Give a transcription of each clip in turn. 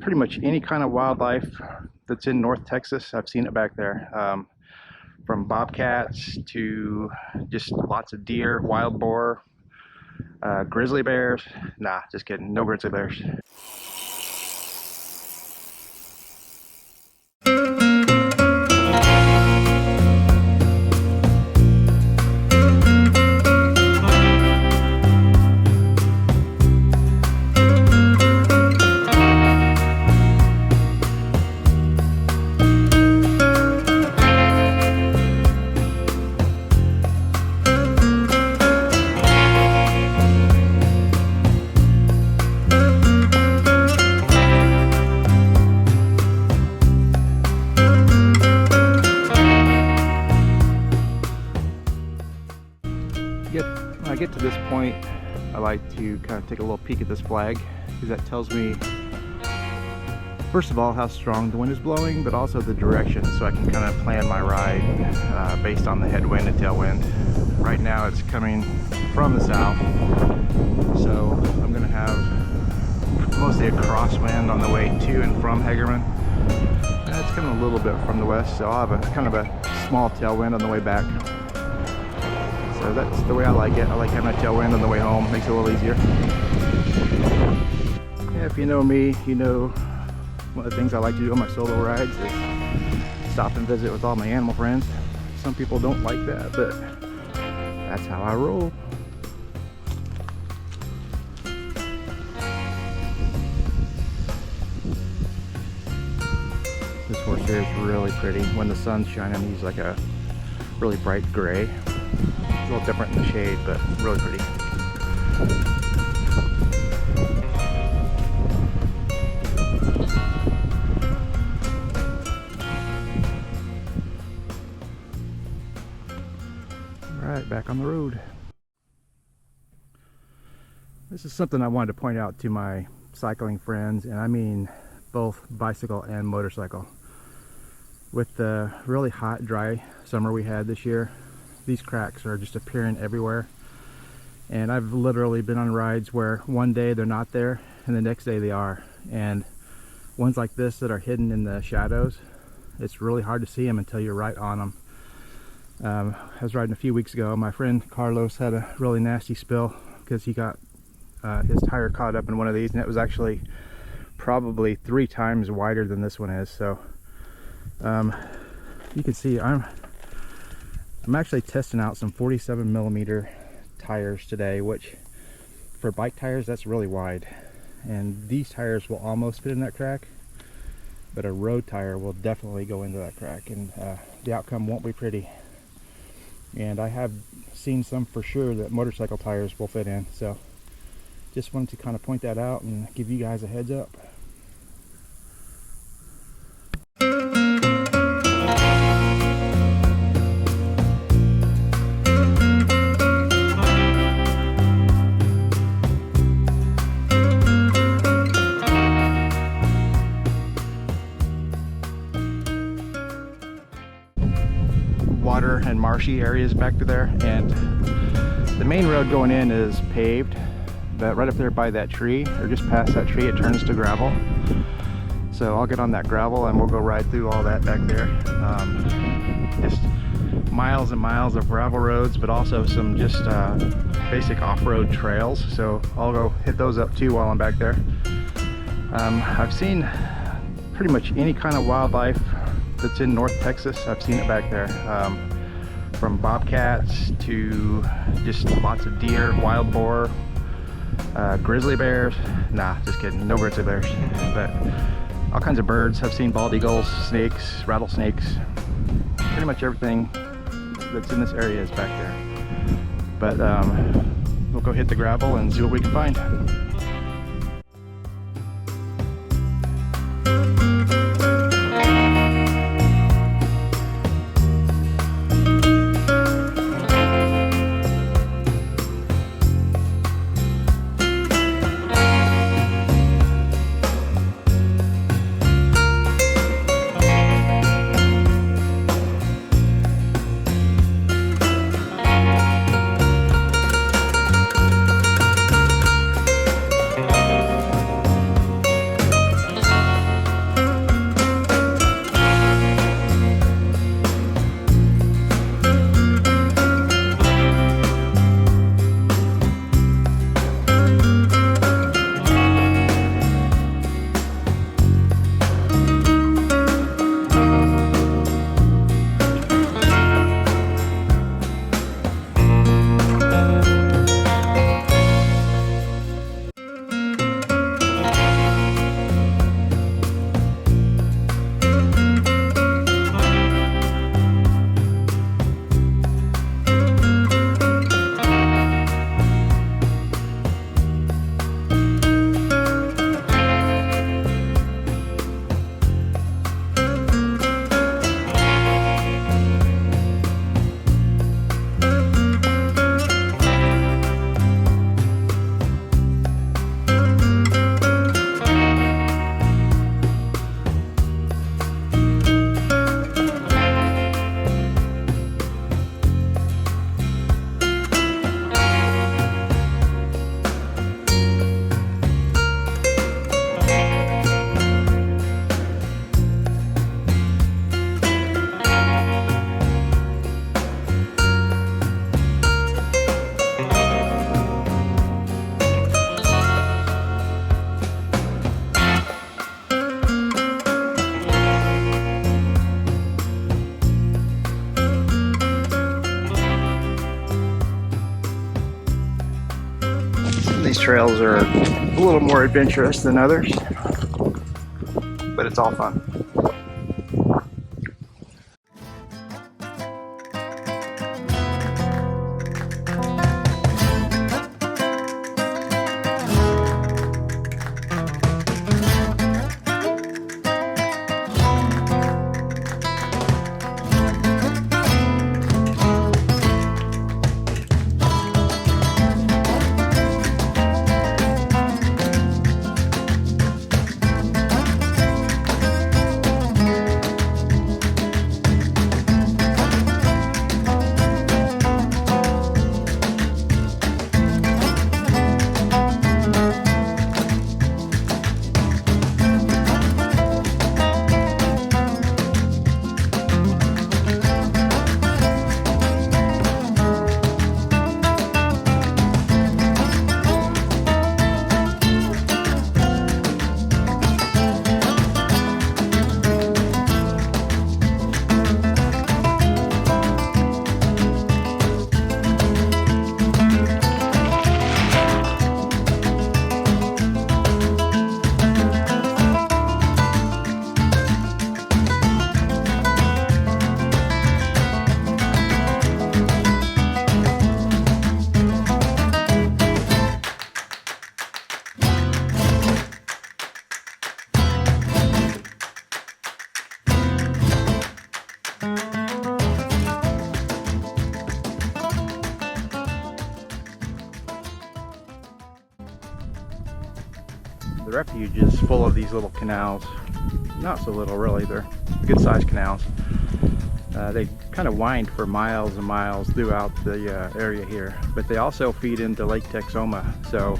pretty much any kind of wildlife that's in North Texas. I've seen it back there. From bobcats to just lots of deer, wild boar, grizzly bears. Nah, just kidding. No grizzly bears. When I get to this point, I like to kind of take a little peek at this flag, because that tells me, first of all, how strong the wind is blowing, but also the direction, so I can kind of plan my ride based on the headwind and tailwind. Right now it's coming from the south, so I'm going to have mostly a crosswind on the way to and from Hagerman. It's coming a little bit from the west, so I'll have a kind of a small tailwind on the way back. So that's the way I like it. I like having a tailwind on the way home. Makes it a little easier. Yeah, if you know me, you know one of the things I like to do on my solo rides is stop and visit with all my animal friends. Some people don't like that, but that's how I roll. This horse here is really pretty. When the sun's shining, he's like a really bright gray. It's a little different in the shade, but really pretty. Alright, back on the road. This is something I wanted to point out to my cycling friends, and I mean both bicycle and motorcycle. With the really hot, dry summer we had this year, these cracks are just appearing everywhere. And I've literally been on rides where one day they're not there and the next day they are. And ones like this that are hidden in the shadows, it's really hard to see them until you're right on them. I was riding a few weeks ago. My friend Carlos had a really nasty spill because he got his tire caught up in one of these, and it was actually probably 3 times wider than this one is. So you can see I'm actually testing out some 47mm tires today, which for bike tires, that's really wide. And these tires will almost fit in that crack, but a road tire will definitely go into that crack, and the outcome won't be pretty. And I have seen some for sure that motorcycle tires will fit in. So just wanted to kind of point that out and give you guys a heads up. Water and marshy areas back to there, and the main road going in is paved, but right up there by that tree, or just past that tree, it turns to gravel. So I'll get on that gravel and we'll go ride through all that back there. Just miles and miles of gravel roads, but also some just basic off-road trails, so I'll go hit those up too while I'm back there. I've seen pretty much any kind of wildlife that's in North Texas. I've seen it back there, from bobcats to just lots of deer, wild boar, grizzly bears. Nah, just kidding, no grizzly bears, but all kinds of birds. I've seen bald eagles, snakes, rattlesnakes, pretty much everything that's in this area is back there. But we'll go hit the gravel and see what we can find. trails are a little more adventurous than others, but it's all fun. The refuge is full of these little canals. Not so little really, they're good sized canals. They kind of wind for miles and miles throughout the area here, but they also feed into Lake Texoma, so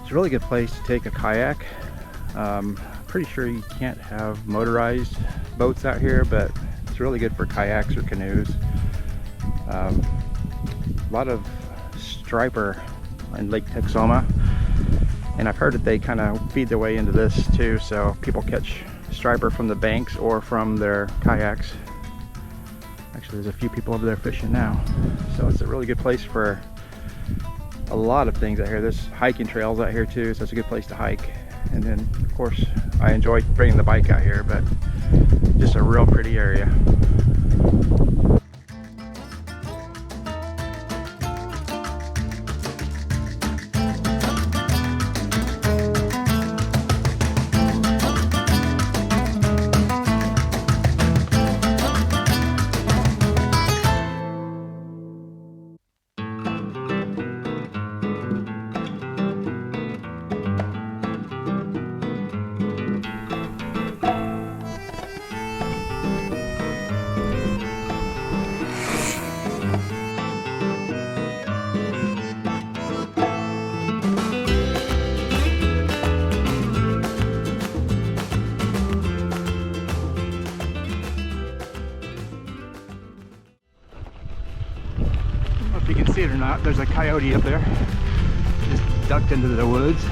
it's a really good place to take a kayak. Pretty sure you can't have motorized boats out here, but it's really good for kayaks or canoes. A lot of striper in Lake Texoma, and I've heard that they kind of feed their way into this too, so people catch striper from the banks or from their kayaks. Actually, there's a few people over there fishing now, so it's a really good place for a lot of things out here. There's hiking trails out here too, so it's a good place to hike. And then of course I enjoy bringing the bike out here, but just a real pretty area. If you can see it or not, there's a coyote up there, just ducked into the woods.